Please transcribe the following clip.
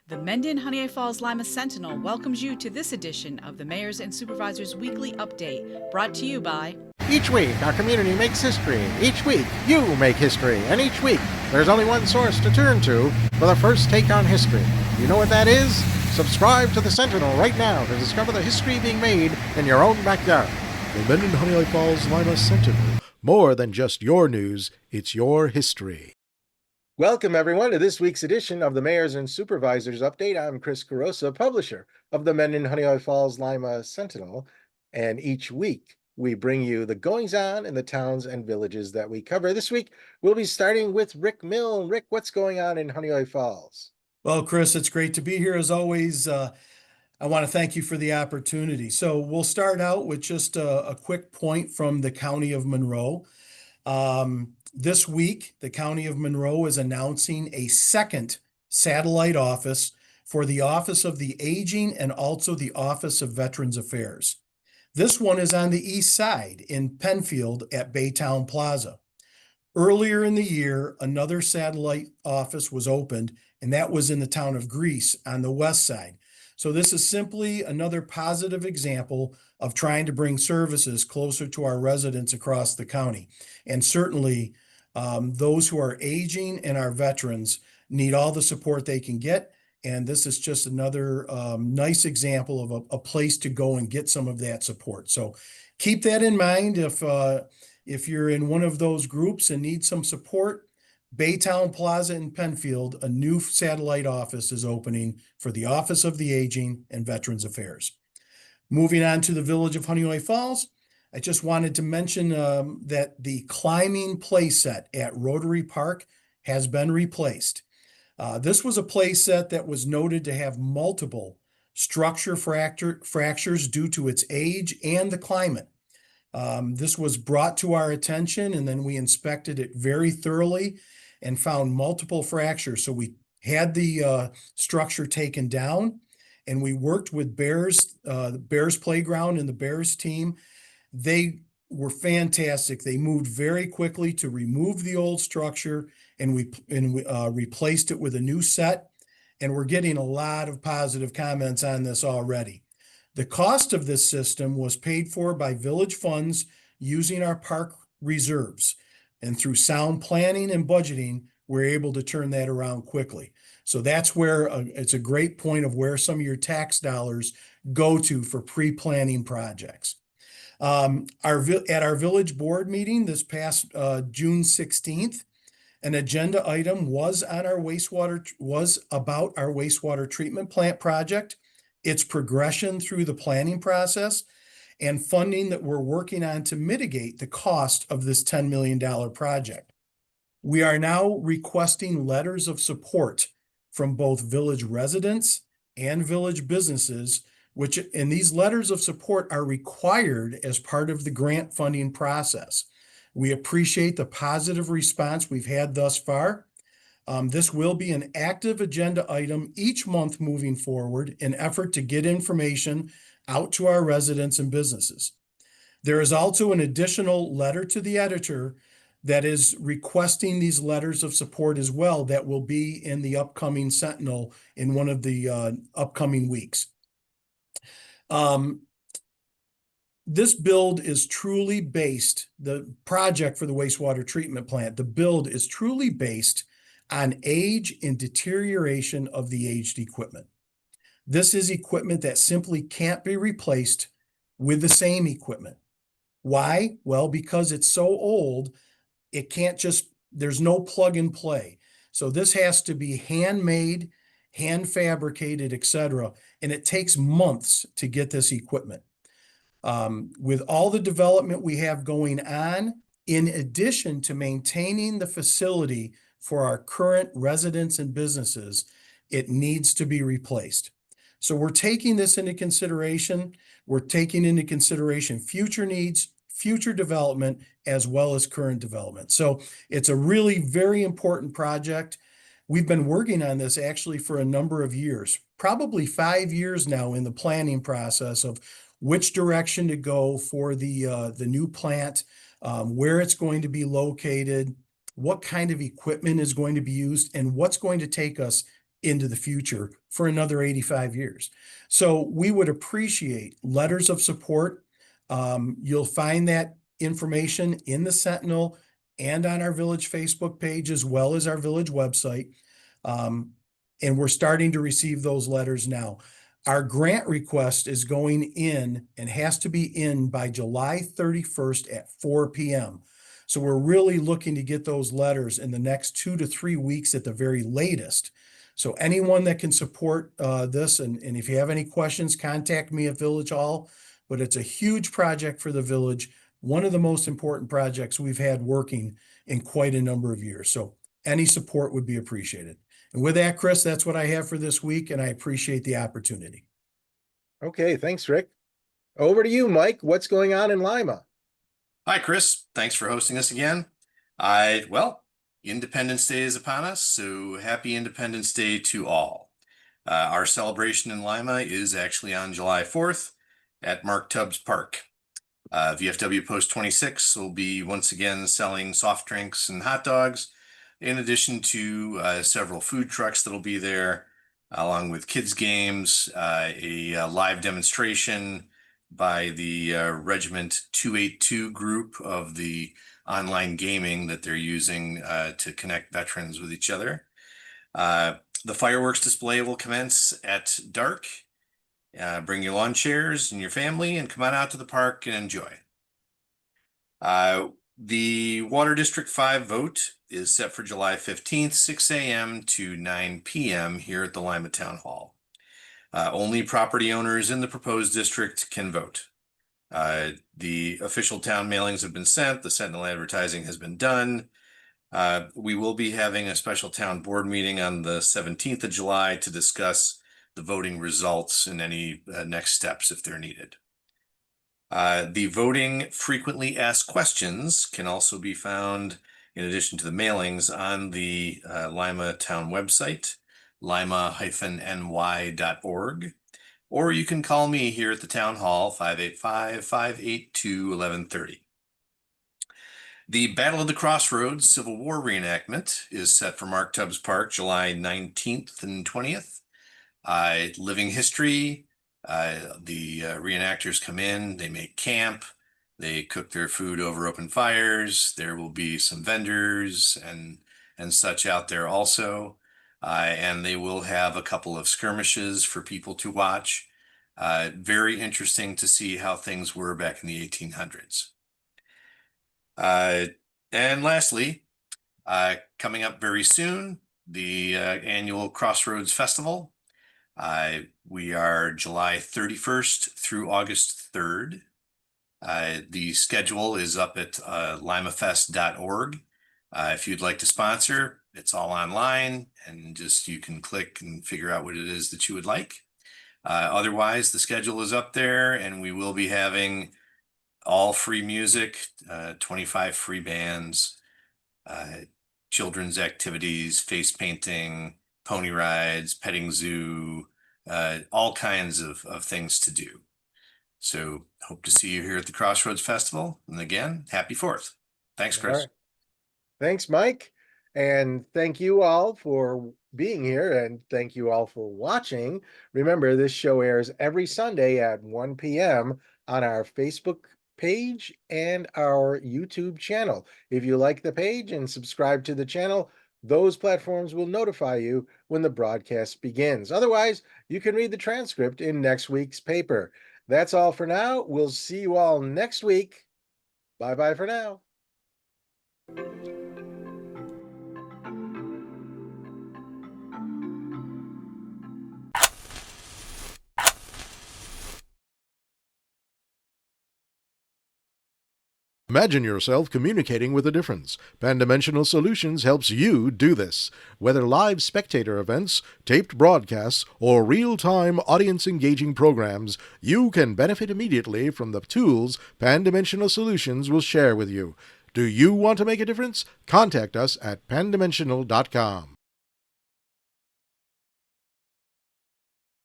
The Mendon-Honeoye Falls-Lima Sentinel welcomes you to this edition of the Mayor's and Supervisors Weekly Update, brought to you by... Each week, our community makes history. Each week, you make history. And each week, there's only one source to turn to for the first take on history. You know what that is? Subscribe to the Sentinel right now to discover the history being made in your own backyard. The Mendon-Honeoye Falls-Lima Sentinel. More than just your news, it's your history. Welcome, everyone, to this week's edition of the Mayors and Supervisors Update. I'm Chris Carosa, publisher of the Mendon-Honeoye Falls-Lima Sentinel, and each week we bring you the goings-on in the towns and villages that we cover. This week, we'll be starting with Rick Mill. Rick, what's going on in Honeoye Falls? Well, Chris, it's great to be here as always. I want to thank you for the opportunity. So we'll start out with just a quick point from the County of Monroe. This week, the County of Monroe is announcing a second satellite office for the Office of the Aging and also the Office of Veterans Affairs. This one is on the east side in Penfield at Baytown Plaza. Earlier in the year, another satellite office was opened, and that was in the town of Greece on the west side. So this is simply another positive example of trying to bring services closer to our residents across the county. And certainly, those who are aging and our veterans need all the support they can get. And this is just another nice example of a place to go and get some of that support. So keep that in mind if you're in one of those groups and need some support. Baytown Plaza in Penfield, a new satellite office is opening for the Office of the Aging and Veterans Affairs. Moving on to the village of Honeoye Falls, I just wanted to mention that the climbing playset at Rotary Park has been replaced. This was a playset that was noted to have multiple structure fractures due to its age and the climate. This was brought to our attention, and then we inspected it very thoroughly and found multiple fractures. So we had the structure taken down, and we worked with the Bears Playground and the Bears team. They were fantastic. They moved very quickly to remove the old structure, and we replaced it with a new set. And we're getting a lot of positive comments on this already. The cost of this system was paid for by village funds using our park reserves. And through sound planning and budgeting, we're able to turn that around quickly. So that's where it's a great point of where some of your tax dollars go to for pre-planning projects. At our village board meeting this past June 16th, an agenda item was about our wastewater treatment plant project, its progression through the planning process, and funding that we're working on to mitigate the cost of this $10 million project. We are now requesting letters of support from both village residents and village businesses, and these letters of support are required as part of the grant funding process. We appreciate the positive response we've had thus far. This will be an active agenda item each month moving forward in effort to get information out to our residents and businesses. There is also an additional letter to the editor that is requesting these letters of support as well that will be in the upcoming Sentinel in one of the upcoming weeks. This build is truly based, the project for the wastewater treatment plant, the build is truly based on age and deterioration of the aged equipment. This is equipment that simply can't be replaced with the same equipment. Why? Well, because it's so old, there's no plug and play. So this has to be handmade, hand fabricated, etc. And it takes months to get this equipment. With all the development we have going on, in addition to maintaining the facility for our current residents and businesses, it needs to be replaced. So we're taking this into consideration. We're taking into consideration future needs, future development, as well as current development. So it's a really very important project. We've been working on this actually for a number of years, probably 5 years now in the planning process of which direction to go for the new plant, where it's going to be located, what kind of equipment is going to be used, and what's going to take us into the future for another 85 years. So we would appreciate letters of support. You'll find that information in the Sentinel and on our village Facebook page, as well as our village website. And we're starting to receive those letters now. Our grant request is going in and has to be in by July 31st at 4 p.m. So we're really looking to get those letters in the next 2 to 3 weeks at the very latest. So anyone that can support this, and if you have any questions, contact me at Village Hall. But it's a huge project for the village, one of the most important projects we've had working in quite a number of years. So any support would be appreciated. And with that, Chris, that's what I have for this week, and I appreciate the opportunity. Okay, thanks, Rick. Over to you, Mike. What's going on in Lima? Hi, Chris. Thanks for hosting us again. Well, Independence Day is upon us, so happy Independence Day to all. Our celebration in Lima is actually on July 4th at Mark Tubbs Park. VFW Post 26 will be once again selling soft drinks and hot dogs, in addition to several food trucks that'll be there, along with kids' games, a live demonstration by the Regiment 282 group of the online gaming that they're using to connect veterans with each other. The fireworks display will commence at dark. Bring your lawn chairs and your family and come on out to the park and enjoy. The Water District 5 vote is set for July 15th, 6 a.m. to 9 p.m. here at the Lima Town Hall. Only property owners in the proposed district can vote. The official town mailings have been sent. The Sentinel advertising has been done. We will be having a special town board meeting on the 17th of July to discuss the voting results and any next steps if they're needed. The voting frequently asked questions can also be found, in addition to the mailings, on the Lima town website, lima-ny.org, or you can call me here at the town hall, 585-582-1130. The Battle of the Crossroads Civil War reenactment is set for Mark Tubbs Park, July 19th and 20th. Living history. The reenactors come in, they make camp, they cook their food over open fires. There will be some vendors and such out there also. And they will have a couple of skirmishes for people to watch. Very interesting to see how things were back in the 1800s. And lastly, coming up very soon, the annual Crossroads Festival. We are July 31st through August 3rd. The schedule is up at limafest.org. If you'd like to sponsor, it's all online, and just you can click and figure out what it is that you would like. Otherwise, the schedule is up there, and we will be having all free music, 25 free bands, children's activities, face painting, pony rides, petting zoo, all kinds of things to do. So hope to see you here at the Crossroads Festival. And again, happy 4th. Thanks, Chris. All right. Thanks, Mike. And thank you all for being here, and thank you all for watching. Remember, this show airs every Sunday at 1 p.m. on our Facebook page and our YouTube channel. If you like the page and subscribe to the channel, those platforms will notify you when the broadcast begins. Otherwise, you can read the transcript in next week's paper. That's all for now. We'll see you all next week. Bye-bye for now. Imagine yourself communicating with a difference. Pan-Dimensional Solutions helps you do this. Whether live spectator events, taped broadcasts, or real-time audience-engaging programs, you can benefit immediately from the tools Pan-Dimensional Solutions will share with you. Do you want to make a difference? Contact us at pandimensional.com.